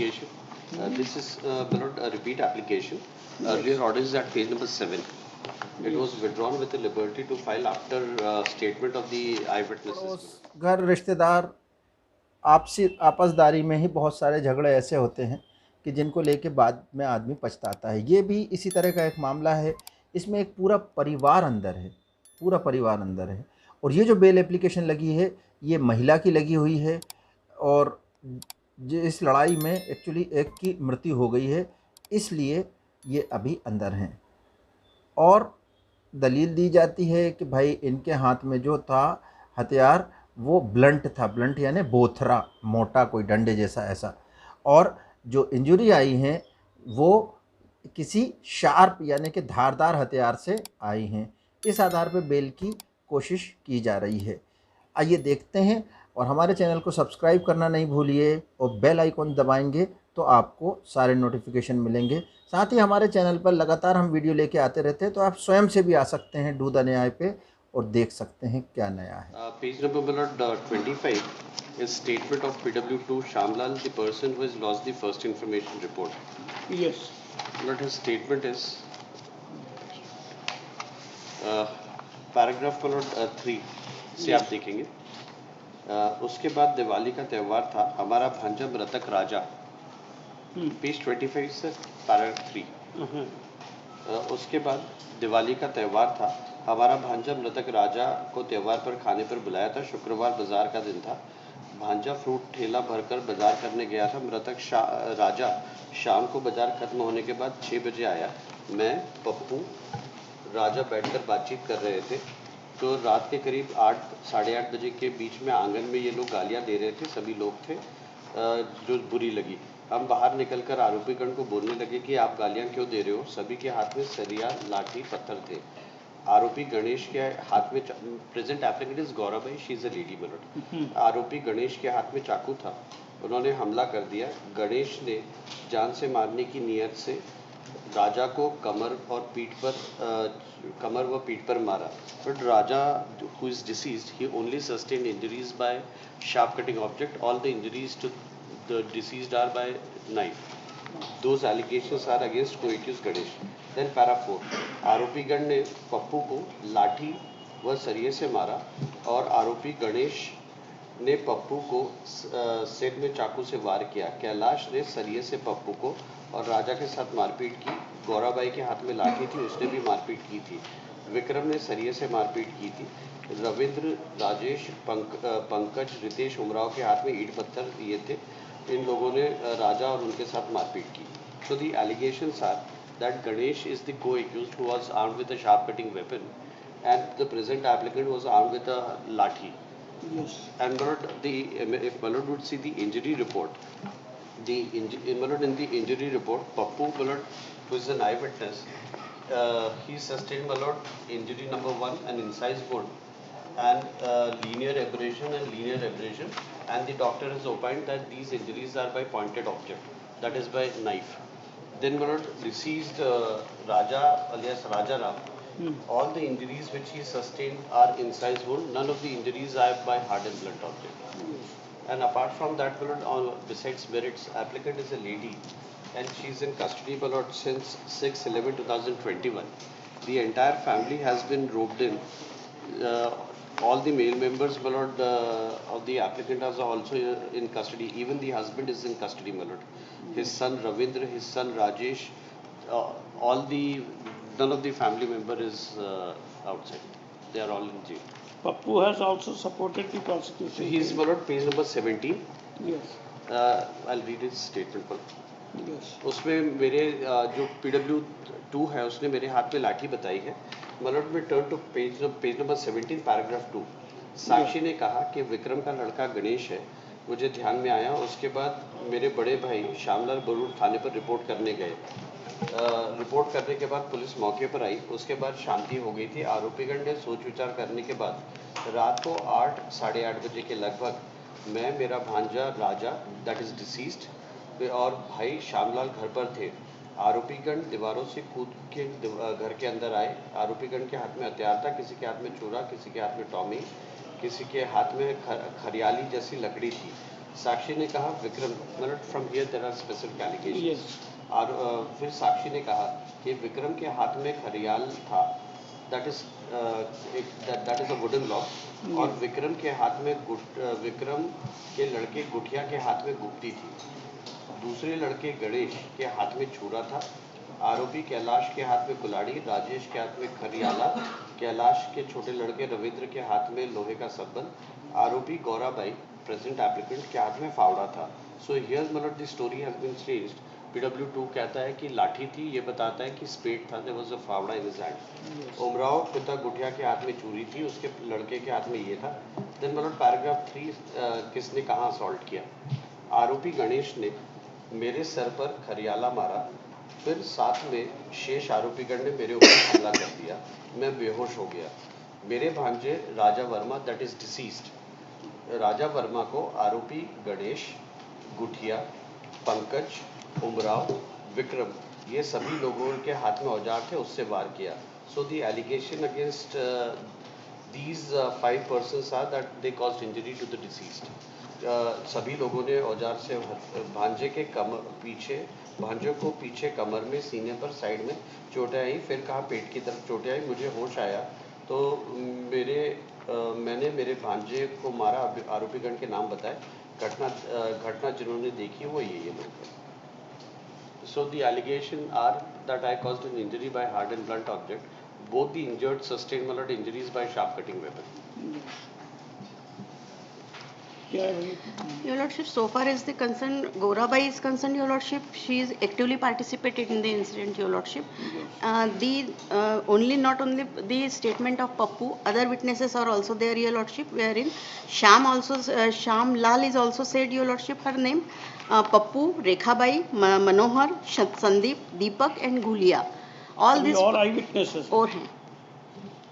application. This is a repeat application. Earlier order is at page number 7. It was withdrawn with the liberty to file after statement of the eyewitnesses. घर रिश्तेदार आपसी आपसदारी में ही बहुत सारे झगड़े ऐसे होते हैं कि जिनको लेके बाद में आदमी पछताता है। ये भी इसी तरह का एक मामला है। इसमें एक पूरा परिवार अंदर है, पूरा परिवार अंदर है। और ये जो बेल एप्लीकेशन लगी है ये महिला की लगी हुई है और इस लड़ाई में एक्चुअली एक की मृत्यु हो गई है, इसलिए ये अभी अंदर हैं। और दलील दी जाती है कि भाई इनके हाथ में जो था हथियार वो ब्लंट था, ब्लंट यानी बोथरा, मोटा कोई डंडे जैसा ऐसा। और जो इंजरी आई हैं वो किसी शार्प यानी कि धारदार हथियार से आई हैं। इस आधार पर बेल की कोशिश की जा रही है। आइए देखते हैं। और हमारे चैनल को सब्सक्राइब करना नहीं भूलिए और बेल आइकॉन दबाएंगे तो आपको सारे नोटिफिकेशन मिलेंगे। साथ ही हमारे चैनल पर लगातार हम वीडियो लेके आते रहते हैं, तो आप स्वयं से भी आ सकते हैं डू द न्याय पे और देख सकते हैं क्या नया है। Page number 25 is statement of PW2 Shamlal, the person who has lost the first information report. Yes. But his statement is paragraph number 3 से आप देखेंगे। उसके बाद दिवाली का त्यौहार था, हमारा भांजा मृतक राजा, पेज 25 से पैराग्राफ 3। उसके बाद दिवाली का त्यौहार था, हमारा भांजा मृतक राजा को त्यौहार पर खाने पर बुलाया था। शुक्रवार बाजार का दिन था। भांजा फ्रूट ठेला भरकर बाजार करने गया था। मृतक राजा शाम को बाजार खत्म होने के बाद 6 बजे आया। मैं पप्पू राजा बैठकर बातचीत कर रहे थे तो रात के करीब 8 साढ़े 8 बजे के बीच में आंगन में ये लोग गालियां दे रहे थे। सभी लोग थे जो बुरी लगी। हम बाहर निकलकर आरोपीगण को बोलने लगे कि आप गालियां क्यों दे रहे हो। सभी के हाथ में सरिया, लाठी, पत्थर थे। आरोपी गणेश के हाथ में present applicant is Gauravbhai, she is a lady minute. आरोपी गणेश के हाथ में चाकू था। उन्होंने हमला कर दिया। गणेश ने जान से मारने की नीयत से राजा को कमर व पीठ पर मारा। But Raja who is deceased, he only sustained injuries by sharp cutting object. All the injuries to the deceased are by knife. Those allegations are against co-accused Ganesh. Then para 4, आरोपीगण ने पप्पू को लाठी व सरिये से मारा और आरोपी गणेश ने पप्पू को सिर में चाकू से वार किया। कैलाश ने सरिये से पप्पू को और राजा के साथ मारपीट की। गौराबाई के हाथ में लाठी थी, उसने भी मारपीट की थी। विक्रम ने सरिये से मारपीट की थी। रविंद्र, राजेश, पंकज, रितेश उमराव के हाथ में ईंट पत्थर ये थे। इन लोगों ने राजा और उनके साथ मारपीट की। So the allegations are that Ganesh is the co-accused who was armed with a sharp cutting weapon and the present applicant was armed with a lathi. Yes. And if Malod would see the injury report, in the injury report, Pappu Malod, who is an eyewitness, he sustained Malod injury number 1, an incised wound, and linear abrasion, and the doctor has opined that these injuries are by pointed object, that is by knife. Then Malod deceased Raja alias Raja Ram. All the injuries which he sustained are incised wound. None of the injuries are by hard and blunt object. And apart from that, besides merits, applicant is a lady and she is in custody since 6/11/2021. The entire family has been roped in. All the male members of the applicant are also in custody. Even the husband is in custody. His son Ravindra, his son Rajesh, none of the family member is outside. They are all in jail. Pappu has also supported the prosecution. He is page number 17. Yes. I'll read his statement. Yes. उसमें मेरे जो PW2 है उसने मेरे हाथ में लाठी बताई है। मलट में turn to page number 17 paragraph 2। Sakshi ने कहा कि विक्रम का लड़का गणेश है, मुझे ध्यान में आया। उसके बाद मेरे बड़े भाई श्यामलाल बरूर थाने पर रिपोर्ट करने गए। रिपोर्ट करने के बाद पुलिस मौके पर आई। उसके बाद शांति हो गई थी। आरोपीगण ने सोच विचार करने के बाद रात को 8 साढ़े 8 बजे के लगभग मैं, मेरा भांजा राजा दैट इज डिसीज्ड और भाई श्यामलाल घर पर थे। आरोपीगण दीवारों से कूद के घर के अंदर आए। आरोपीगण के हाथ में हथियार था, किसी के हाथ में छुरा, किसी के हाथ में टॉमी, किसी के हाथ में खरियाली जैसी लकड़ी थी। साक्षी ने कहा विक्रम, मतलब from here there are specific allegations. Yes. और फिर साक्षी ने कहा कि विक्रम के हाथ में खरियाल था, that is that is a wooden lock, और विक्रम के हाथ में विक्रम के लड़के गुठिया के हाथ में गुप्ती थी, दूसरे लड़के गणेश के हाथ में छुरा था, आरोपी कैलाश के हाथ में कुल्हाड़ी, राजेश के हाथ में खरियाला, कैलाश के छोटे लड़के रविंद्र के हाथ में लोहे का सबल, आरोपी गौराबाई प्रेजेंट एप्लीकेंट के हाथ में फावड़ा था। सो हियर मतलब the story has been changed. PW2 कहता है कि लाठी थी, ये बताता है कि स्पेड था, देयर वाज अ फावड़ा इन हिज हैंड। उमराव पिता गुठिया के हाथ में चूरी थी, उसके लड़के के हाथ में ये था। देन मतलब पैराग्राफ 3 किसने कहाँ असॉल्ट किया। आरोपी गणेश ने मेरे सर पर खरियाला मारा, फिर साथ में शेष आरोपीगण ने मेरे ऊपर हमला कर दिया, मैं बेहोश हो गया। मेरे भांजे राजा वर्मा दैट इज डिसीज्ड, राजा वर्मा को आरोपी गणेश, गुठिया, पंकज, उमराव, विक्रम, ये सभी लोगों के हाथ में औजार थे, उससे वार किया। So the allegation against these 5 persons are that they caused injury to the deceased. सभी लोगों ने औजार से भांजे के भांजे को पीछे कमर में, सीने पर, साइड में चोटें आई, फिर कहा पेट की तरफ चोटें आई, मुझे होश आया तो मैंने मेरे भांजे को मारा। आरोपीगण के नाम बताए, घटना जिन्होंने देखी वो ये लोग हैं। So the allegation are that I caused an injury by hard and blunt object. Both the injured sustained mild injuries by sharp cutting weapon. क्या है भाई? Your Lordship, so far as the concern Gorabai is concerned, Your Lordship, she is actively participated in the incident, Your Lordship. Not only the statement of Pappu, other witnesses are also there, Your Lordship, wherein Sham Lal is also said, Your Lordship, her name, Pappu, Rekhabai, Manohar, Sandeep, Deepak and Gulia. All these और आई witnesses और हैं,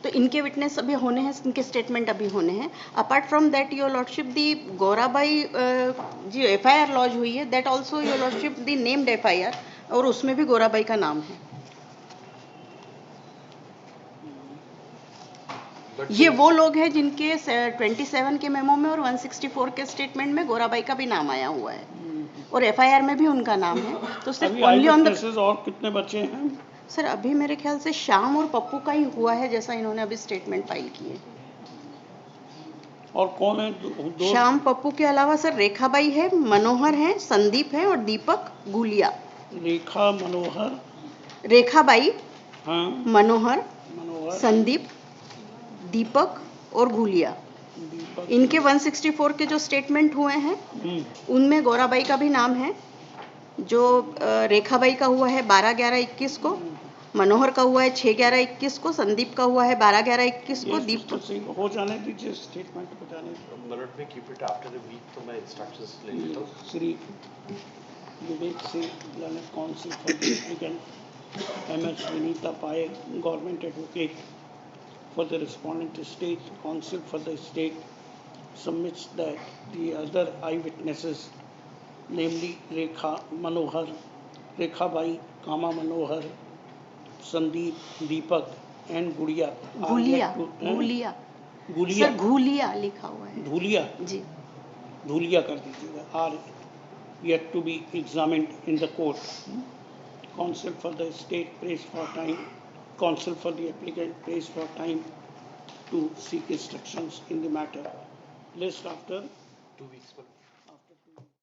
तो इनके witness अभी होने हैं, इनके statement अभी होने हैं। Apart from that your lordship the Gaurabai जो FIR लॉन्च हुई है, that also your lordship the named FIR, और उसमें भी गौराबाई का नाम है। ये वो लोग हैं जिनके 27 के मेमो में और 164 के स्टेटमेंट में गौराबाई का भी नाम आया हुआ है, और FIR में भी उनका नाम है। तो सिर्फ ओनली ऑन द और कितने बचे हैं? सर अभी मेरे ख्याल से श्याम और पप्पू का ही हुआ है, जैसा इन्होंने अभी स्टेटमेंट फाइल की है। और कौन है? श्याम पप्पू के अलावा सर रेखाबाई है, मनोहर है, संदीप है और दीपक गुलिया। रेखा, मनोहर, रेखाबाई, हाँ, मनोहर, संदीप, दीपक और गुलिया। इनके 164 के जो स्टेटमेंट हुए हैं उनमें गौराबाई का भी नाम है। जो रेखाबाई का हुआ है 12/11/21 को, मनोहर का हुआ है 6/11/21 को, संदीप का हुआ है 12/11/21 को, दीपक हो जाने दीजिए, स्टेटमेंट हो जाने दीजिए। मिनट में keep it after the week, तो मैं इंस्ट्रक्शंस ले लेता हूं। Shri Vivek Singh, learned counsel for the applicant, MS Vinita Pai, government advocate for the respondent state, counsel for the state submits that the other eyewitnesses, namely Rekha Manohar, Rekhabai, Kama Manohar, Sandeep, Deepak and Gulia. Gulia sir Ghulia लिखा हुआ है। धूलिया जी, धूलिया कर दीजिएगा। Are yet to be examined in the court. Counsel for the state prays for time. Counsel for the applicant prays for time to seek instructions in the matter. List after 2 weeks पर